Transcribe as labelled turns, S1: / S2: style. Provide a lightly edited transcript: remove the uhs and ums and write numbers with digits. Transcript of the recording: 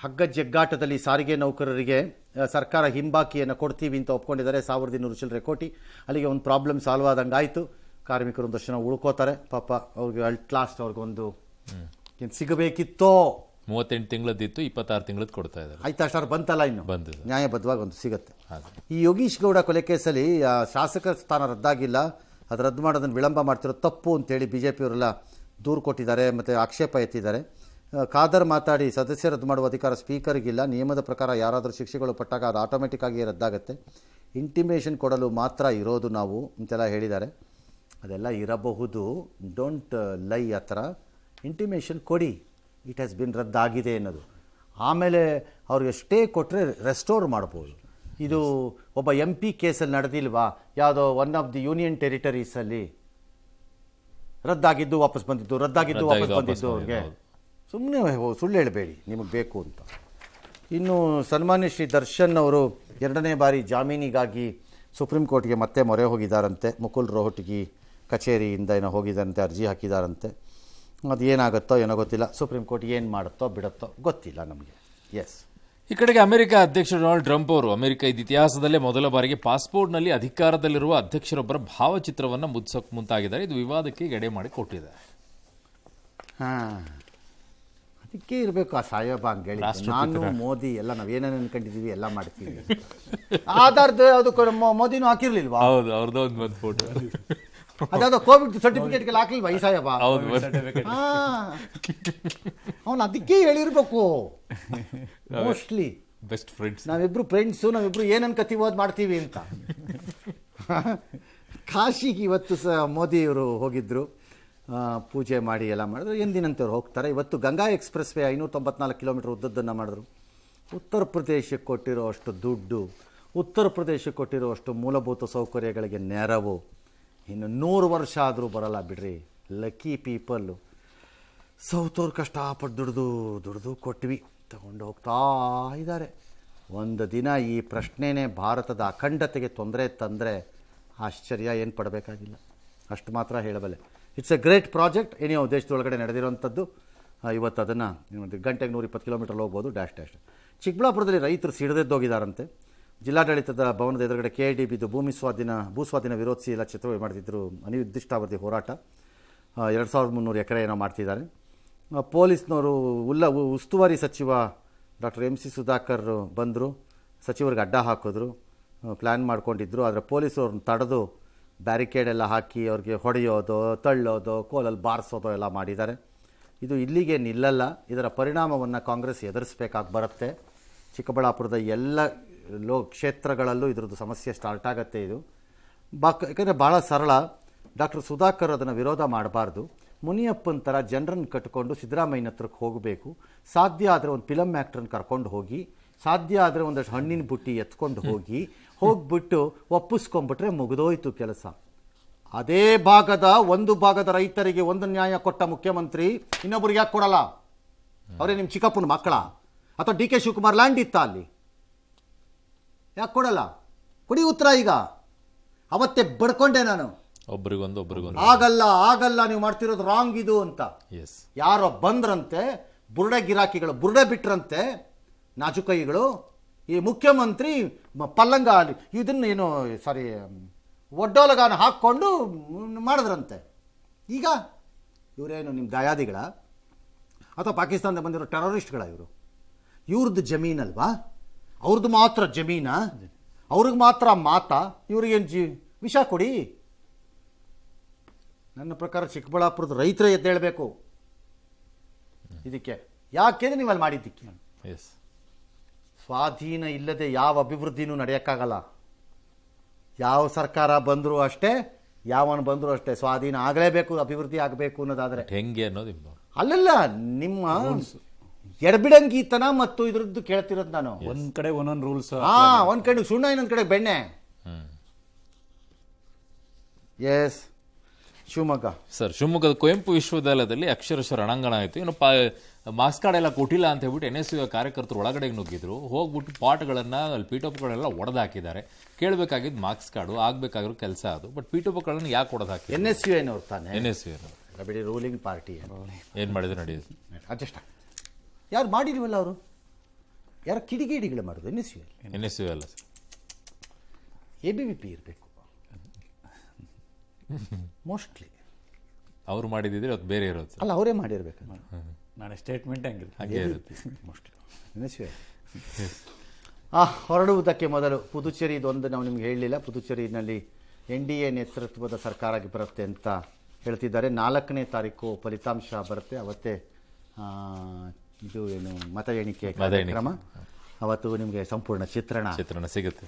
S1: ಹಗ್ಗ ಜಗ್ಗಾಟದಲ್ಲಿ ಸಾರಿಗೆ ನೌಕರರಿಗೆ ಸರ್ಕಾರ ಹಿಂಬಾಕಿಯನ್ನು ಕೊಡ್ತೀವಿ ಅಂತ ಒಪ್ಕೊಂಡಿದ್ದಾರೆ 1200 ಚಿಲ್ಲರೆ ಕೋಟಿ. ಅಲ್ಲಿಗೆ ಒಂದು ಪ್ರಾಬ್ಲಮ್ ಸಾಲ್ವ್ ಆದಂಗೆ ಆಯಿತು. ಕಾರ್ಮಿಕರು ಒಂದಷ್ಟು ಜನ ಉಳ್ಕೋತಾರೆ. ಪಾಪ ಅವ್ರಿಗೆ ಅಲ್ಟ್ ಲಾಸ್ಟ್ ಅವ್ರಿಗೊಂದು ಸಿಗಬೇಕಿತ್ತೋ
S2: 38 ತಿಂಗಳದ್ದಿತ್ತು 26 ತಿಂಗಳದ್ದು ಕೊಡ್ತಾ ಇದ್ದಾರೆ.
S1: ಆಯ್ತು ಅಷ್ಟಾರು ಬಂತಲ್ಲ, ಇನ್ನು
S2: ಬಂದಿದೆ,
S1: ನ್ಯಾಯಬದ್ಧವಾಗಿ ಒಂದು ಸಿಗುತ್ತೆ. ಈ ಯೋಗೀಶ್ ಗೌಡ ಕೊಲೆ ಕೇಸಲ್ಲಿ ಶಾಸಕ ಸ್ಥಾನ ರದ್ದಾಗಿಲ್ಲ, ಅದು ರದ್ದು ಮಾಡೋದನ್ನು ವಿಳಂಬ ಮಾಡ್ತಿರೋ ತಪ್ಪು ಅಂತೇಳಿ BJPಯವರೆಲ್ಲ ದೂರು ಕೊಟ್ಟಿದ್ದಾರೆ ಮತ್ತು ಆಕ್ಷೇಪ ಎತ್ತಿದ್ದಾರೆ. ಖಾದರ್ ಮಾತಾಡಿ ಸದಸ್ಯ ರದ್ದು ಮಾಡುವ ಅಧಿಕಾರ ಸ್ಪೀಕರ್ಗಿಲ್ಲ, ನಿಯಮದ ಪ್ರಕಾರ ಯಾರಾದರೂ ಶಿಕ್ಷೆಗಳು ಪಟ್ಟಾಗ ಅದು ಆಟೋಮೆಟಿಕ್ ಆಗಿ ರದ್ದಾಗುತ್ತೆ, ಇಂಟಿಮೇಷನ್ ಕೊಡಲು ಮಾತ್ರ ಇರೋದು ನಾವು ಅಂತೆಲ್ಲ ಹೇಳಿದ್ದಾರೆ. ಅದೆಲ್ಲ ಇರಬಹುದು, ಡೋಂಟ್ ಲೈ. ಆ ಥರ ಇಂಟಿಮೇಷನ್ ಕೊಡಿ, ಇಟ್ ಹ್ಯಾಸ್ ಬಿನ್ ರದ್ದಾಗಿದೆ ಅನ್ನೋದು. ಆಮೇಲೆ ಅವ್ರಿಗೆ ಸ್ಟೇ ಕೊಟ್ಟರೆ ರೆಸ್ಟೋರ್ ಮಾಡ್ಬೋದು. ಇದು ಒಬ್ಬ MP ಕೇಸಲ್ಲಿ ನಡೆದಿಲ್ವಾ, ಯಾವುದೋ ಒನ್ ಆಫ್ ದಿ ಯೂನಿಯನ್ ಟೆರಿಟರೀಸಲ್ಲಿ ರದ್ದಾಗಿದ್ದು ವಾಪಸ್ ಬಂದಿದ್ದು, ರದ್ದಾಗಿದ್ದು ವಾಪಸ್ ಬಂದಿದ್ದು. ಅವ್ರಿಗೆ ಸುಮ್ಮನೆ ಸುಳ್ಳು ಹೇಳಬೇಡಿ ನಿಮಗೆ ಬೇಕು ಅಂತ. ಇನ್ನು ಸನ್ಮಾನ್ಯ ಶ್ರೀ ದರ್ಶನ್ ಅವರು 2ನೇ ಬಾರಿ ಜಾಮೀನಿಗಾಗಿ ಸುಪ್ರೀಂ ಕೋರ್ಟ್ಗೆ ಮತ್ತೆ ಮೊರೆ ಹೋಗಿದ್ದಾರಂತೆ. ಮುಕುಲ್ ರೋಹಟಗಿ ಕಚೇರಿಯಿಂದ ಏನೋ ಹೋಗಿದ್ದಾರಂತೆ, ಅರ್ಜಿ ಹಾಕಿದ್ದಾರಂತೆ. ಅದು ಏನಾಗುತ್ತೋ ಏನೋ ಗೊತ್ತಿಲ್ಲ. ಸುಪ್ರೀಂ ಕೋರ್ಟ್ ಏನು ಮಾಡುತ್ತೋ ಬಿಡುತ್ತೋ ಗೊತ್ತಿಲ್ಲ ನಮಗೆ. ಎಸ್,
S2: ಈ ಕಡೆಗೆ ಅಮೆರಿಕ ಅಧ್ಯಕ್ಷ ಡೊನಾಲ್ಡ್ ಟ್ರಂಪ್ ಅವರು ಅಮೆರಿಕ ಇತಿಹಾಸದಲ್ಲೇ ಮೊದಲ ಬಾರಿಗೆ ಪಾಸ್ಪೋರ್ಟ್ನಲ್ಲಿ ಅಧಿಕಾರದಲ್ಲಿರುವ ಅಧ್ಯಕ್ಷರೊಬ್ಬರ ಭಾವಚಿತ್ರವನ್ನು ಮುದ್ಸೋಕೆ ಮುಂತಾಗಿದ್ದಾರೆ. ಇದು ವಿವಾದಕ್ಕೆ ಎಡೆ ಮಾಡಿ ಕೊಟ್ಟಿದೆ.
S1: ಅದಕ್ಕೆ ಇರಬೇಕು ಆ ಸಾಹೇಬ ಹಂಗೇಳಿ. ನಾನು ಮೋದಿ ಎಲ್ಲ ನಾವೇನೇನು ಅನ್ಕೊಂಡಿದ್ದೀವಿ ಎಲ್ಲ ಮಾಡ್ತೀವಿ. ಆಧಾರದ ಅದು ಮೋದಿನೂ ಹಾಕಿರ್ಲಿಲ್ವಾ?
S2: ಹೌದು, ಅವ್ರದ್ದು ಒಂದು ಫೋಟೋ.
S1: ಅದಾದ ಕೋವಿಡ್ ಸರ್ಟಿಫಿಕೇಟ್ಗೆಲ್ಲ ಹಾಕ್ಲಿಲ್ವಾ ಈ ಸಾಹೇಬ? ಅವನು ಅದಕ್ಕೆ ಹೇಳಿರ್ಬೇಕು. ಮೋಸ್ಟ್ಲಿ
S2: ಬೆಸ್ಟ್ ಫ್ರೆಂಡ್ಸ್,
S1: ನಾವಿಬ್ರು ಫ್ರೆಂಡ್ಸು, ನಾವಿಬ್ರು ಏನನ್ ಕತೀವೋ ಅದು ಮಾಡ್ತೀವಿ ಅಂತ. ಕಾಶಿಗೆ ಇವತ್ತು ಮೋದಿಯವರು ಹೋಗಿದ್ರು, ಪೂಜೆ ಮಾಡಿ ಎಲ್ಲ ಮಾಡಿದ್ರು. ಎಂದಿನಂತೆ ಹೋಗ್ತಾರೆ. ಇವತ್ತು ಗಂಗಾ ಎಕ್ಸ್ಪ್ರೆಸ್ ವೇ 594 ಕಿಲೋಮೀಟರ್ ಉದ್ದದ್ದನ್ನು ಮಾಡಿದ್ರು. ಉತ್ತರ ಪ್ರದೇಶಕ್ಕೆ ಕೊಟ್ಟಿರೋ ಅಷ್ಟು ದುಡ್ಡು, ಉತ್ತರ ಪ್ರದೇಶಕ್ಕೆ ಕೊಟ್ಟಿರೋ ಅಷ್ಟು ಮೂಲಭೂತ ಸೌಕರ್ಯಗಳಿಗೆ ನೆರವು ಇನ್ನು 100 ವರ್ಷ ಆದರೂ ಬರಲ್ಲ ಬಿಡ್ರಿ. Lucky people. ಸೌತವ್ರು ಕಷ್ಟಪಟ್ಟು ದುಡ್ದು ಕೊಟ್ವಿ, ತಗೊಂಡು ಹೋಗ್ತಾ ಇದ್ದಾರೆ. ಒಂದು ದಿನ ಈ ಪ್ರಶ್ನೆನೇ ಭಾರತದ ಅಖಂಡತೆಗೆ ತೊಂದರೆ ತಂದರೆ ಆಶ್ಚರ್ಯ ಏನು ಪಡಬೇಕಾಗಿಲ್ಲ. ಅಷ್ಟು ಮಾತ್ರ ಹೇಳಬಲ್ಲೆ. It's A great project. ಏನೇ ದೇಶದೊಳಗಡೆ ನಡೆದಿರೋವಂಥದ್ದು. ಇವತ್ತು ಅದನ್ನು ಗಂಟೆಗೆ 120 ಕಿಲೋಮೀಟರ್ ಹೋಗ್ಬೋದು. ಡ್ಯಾಶ್. ಚಿಕ್ಕಬಳ್ಳಾಪುರದಲ್ಲಿ ರೈತರು ಸಿಡಿದೆದ್ದೋಗಿದ್ದಾರಂತೆ. ಜಿಲ್ಲಾಡಳಿತದ ಭವನದ ಎದುರುಗಡೆ KIDBದು ಭೂಸ್ವಾಧೀನ ವಿರೋಧಿಸಿ ಎಲ್ಲ ಚಿತ್ರ ಮಾಡ್ತಿದ್ರು. ಅನಿರ್ದಿಷ್ಟಾವಧಿ ಹೋರಾಟ. 2300 ಎಕರೆ ಏನೋ ಮಾಡ್ತಿದ್ದಾರೆ. ಪೊಲೀಸ್ನವರು ಉಸ್ತುವಾರಿ ಸಚಿವ ಡಾಕ್ಟರ್ MC ಸುಧಾಕರ್ ಬಂದರು. ಸಚಿವರಿಗೆ ಅಡ್ಡ ಹಾಕಿದ್ರು, ಪ್ಲ್ಯಾನ್ ಮಾಡ್ಕೊಂಡಿದ್ರು. ಆದರೆ ಪೊಲೀಸವ್ರನ್ನ ತಡೆದು ಬ್ಯಾರಿಕೇಡ್ ಎಲ್ಲ ಹಾಕಿ ಅವ್ರಿಗೆ ಹೊಡೆಯೋದು, ತಳ್ಳೋದು, ಕೋಲಲ್ಲಿ ಬಾರಿಸೋದು ಎಲ್ಲ ಮಾಡಿದ್ದಾರೆ. ಇದು ಇಲ್ಲಿಗೆ ನಿಲ್ಲಲ್ಲ. ಇದರ ಪರಿಣಾಮವನ್ನು ಕಾಂಗ್ರೆಸ್ ಎದುರಿಸಬೇಕಾಗಿ ಬರುತ್ತೆ. ಚಿಕ್ಕಬಳ್ಳಾಪುರದ ಎಲ್ಲ ಕ್ಷೇತ್ರಗಳಲ್ಲೂ ಇದ್ರದ್ದು ಸಮಸ್ಯೆ ಸ್ಟಾರ್ಟ್ ಆಗುತ್ತೆ. ಇದು ಯಾಕಂದರೆ ಭಾಳ ಸರಳ. ಡಾಕ್ಟರ್ ಸುಧಾಕರ್ ಅದನ್ನು ವಿರೋಧ ಮಾಡಬಾರ್ದು. ಮುನಿಯಪ್ಪನ ಥರ ಜನರನ್ನು ಕಟ್ಕೊಂಡು ಸಿದ್ದರಾಮಯ್ಯನ ಹತ್ರಕ್ಕೆ ಹೋಗಬೇಕು. ಸಾಧ್ಯ ಆದರೆ ಒಂದು ಫಿಲಮ್ ಆ್ಯಕ್ಟ್ರನ್ನ ಕರ್ಕೊಂಡು ಹೋಗಿ, ಸಾಧ್ಯ ಆದರೆ ಒಂದಷ್ಟು ಹಣ್ಣಿನ ಬುಟ್ಟಿ ಎತ್ಕೊಂಡು ಹೋಗಿಬಿಟ್ಟು ಒಪ್ಪಿಸ್ಕೊಂಡ್ಬಿಟ್ರೆ ಮುಗಿದೋಯ್ತು ಕೆಲಸ. ಅದೇ ಒಂದು ಭಾಗದ ರೈತರಿಗೆ ಒಂದು ನ್ಯಾಯ ಕೊಟ್ಟ ಮುಖ್ಯಮಂತ್ರಿ ಇನ್ನೊಬ್ರಿಗೆ ಯಾಕೆ ಕೊಡಲ್ಲ? ಅವರೇ ನಿಮ್ಮ ಚಿಕ್ಕಪ್ಪನ ಮಕ್ಕಳ? ಅಥವಾ DK ಶಿವಕುಮಾರ್ ಲ್ಯಾಂಡ್ ಇತ್ತ ಅಲ್ಲಿ? ಯಾಕೆ ಕೊಡಲ್ಲ? ಕೊಡಿ ಉತ್ತರ. ಈಗ ಅವತ್ತೇ ಬಡ್ಕೊಂಡೆ ನಾನು,
S2: ಒಬ್ರಿಗೊಂದು
S1: ಆಗಲ್ಲ ನೀವು ಮಾಡ್ತಿರೋದು ರಾಂಗ್ ಇದು ಅಂತ. ಯಾರೋ ಬಂದ್ರಂತೆ, ಬುರುಡೆ ಗಿರಾಕಿಗಳು ಬುರುಡೆ ಬಿಟ್ರಂತೆ, ನಾಜುಕೈಗಳು. ಈ ಮುಖ್ಯಮಂತ್ರಿ ಪಲ್ಲಂಗ ಇದನ್ನೇನು ಒಡ್ಡೋಲಗಾನ ಹಾಕ್ಕೊಂಡು ಮಾಡಿದ್ರಂತೆ. ಈಗ ಇವರೇನು ನಿಮ್ಮ ದಯಾದಿಗಳ ಅಥವಾ ಪಾಕಿಸ್ತಾನದಿಂದ ಬಂದಿರೋ ಟೆರರಿಸ್ಟ್ಗಳ? ಇವ್ರದ್ದು ಜಮೀನಲ್ವಾ? ಅವ್ರದ್ದು ಮಾತ್ರ ಜಮೀನಾ? ಅವ್ರಿಗೆ ಮಾತ್ರ ಮಾತಾ? ಇವ್ರಿಗೇನು ವಿಷ ಕೊಡಿ. ನನ್ನ ಪ್ರಕಾರ ಚಿಕ್ಕಬಳ್ಳಾಪುರದ ರೈತರೇ ಎದ್ದೇಳಬೇಕು ಇದಕ್ಕೆ. ಯಾಕೆಂದ್ರೆ ನೀವು ಅಲ್ಲಿ ಮಾಡಿದ್ದಕ್ಕೆ. ಸ್ವಾಧೀನ ಇಲ್ಲದೆ ಯಾವ ಅಭಿವೃದ್ಧಿನೂ ನಡೆಯೋಕ್ಕಾಗಲ್ಲ. ಯಾವ ಸರ್ಕಾರ ಬಂದರೂ ಅಷ್ಟೇ, ಯಾವನು ಬಂದರೂ ಅಷ್ಟೇ, ಸ್ವಾಧೀನ ಆಗಲೇಬೇಕು, ಅಭಿವೃದ್ಧಿ ಆಗಬೇಕು ಅನ್ನೋದಾದರೆ
S2: ಹೆಂಗೆ ಅನ್ನೋದು
S1: ಅಲ್ಲೆಲ್ಲ ನಿಮ್ಮ ಎಡಬಿಡಂಗಿತನ ಮತ್ತು ಇದ್ರದ್ದು ಕೇಳ್ತಿರೋದು ನಾನು.
S3: ಒಂದ್ ಕಡೆ ಒಂದೊಂದು ರೂಲ್ಸ್.
S1: ಒಂದ್ ಕಡೆ ಸುಣ್ಣ, ಇನ್ನೊಂದ್ ಕಡೆ ಬೆಣ್ಣೆ. ಎಸ್, ಶಿವಮೊಗ್ಗ
S2: ಸರ್, ಶಿವಮೊಗ್ಗದ ಕುವೆಂಪು ವಿಶ್ವವಿದ್ಯಾಲಯದಲ್ಲಿ ಅಕ್ಷರಶಃ ರಣಾಂಗಣ ಆಯಿತು. ಇನ್ನು ಮಾರ್ಕ್ಸ್ ಕಾರ್ಡ್ ಎಲ್ಲ ಕೊಟ್ಟಿಲ್ಲ ಅಂತ ಹೇಳ್ಬಿಟ್ಟು NSU ಕಾರ್ಯಕರ್ತರು ಒಳಗಡೆಗೆ ನುಗ್ಗಿದ್ರು. ಹೋಗ್ಬಿಟ್ಟು ಪಾಟ್ಗಳನ್ನ ಅಲ್ಲಿ ಪೀಠೋಪಗಳನ್ನೆಲ್ಲ ಒಡೆದಾಕಿದ್ದಾರೆ. ಕೇಳಬೇಕಾಗಿದ್ದು ಮಾರ್ಕ್ಸ್ ಕಾರ್ಡು, ಆಗಬೇಕಾಗಿರೋ ಕೆಲಸ ಅದು. ಬಟ್ ಪೀಠೋಪಗಳನ್ನು ಯಾಕೆ ಒಡೆದಾಕಿ?
S1: NSU ಏನವ್ರು ತಾನೆ.
S2: NSU ಏನು
S1: ಬಿಡಿ, ರೂಲಿಂಗ್ ಪಾರ್ಟಿ
S2: ಏನು ಮಾಡಿದ್ರು ನಡೆಯುದು.
S1: ಅಡ್ಜಸ್ಟ್ ಯಾರು ಮಾಡಿಲ್ವಲ್ಲ ಅವರು. ಯಾರ ಕಿಡಿಗೇಡಿಗಳು ಮಾಡೋದು
S2: NSU ಅಲ್ಲ ಸರ್.
S1: ABVP ಇರಬೇಕು ಮೋಸ್ಟ್ಲಿ.
S2: ಅವ್ರು ಮಾಡಿದಿದ್ರೆ ಅದು ಬೇರೆ ಇರೋದು ಸರ್.
S1: ಅಲ್ಲ, ಅವರೇ ಮಾಡಿರ್ಬೇಕು
S3: ನಾಳೆ ಸ್ಟೇಟ್ಮೆಂಟ್ ಹಂಗಿರುತ್ತೆ.
S2: ಹಾಗೆ ಇರುತ್ತೆ.
S1: Mostly NSU. ಹೊರಡುವುದಕ್ಕೆ ಮೊದಲು ಪುದುಚೇರಿ ಇದೊಂದು ನಾವು ನಿಮ್ಗೆ ಹೇಳಲಿಲ್ಲ. ಪುದುಚೇರಿನಲ್ಲಿ NDA ನೇತೃತ್ವದ ಸರ್ಕಾರ ಬರುತ್ತೆ ಅಂತ ಹೇಳ್ತಿದ್ದಾರೆ. 4ನೇ ತಾರೀಕು ಫಲಿತಾಂಶ ಬರುತ್ತೆ. ಅವತ್ತೇ ಇದು ಏನು ಮತ ಎಣಿಕೆ ಕಾರ್ಯಕ್ರಮ. ಅವತ್ತು ನಿಮಗೆ ಸಂಪೂರ್ಣ ಚಿತ್ರಣ
S2: ಸಿಗುತ್ತೆ.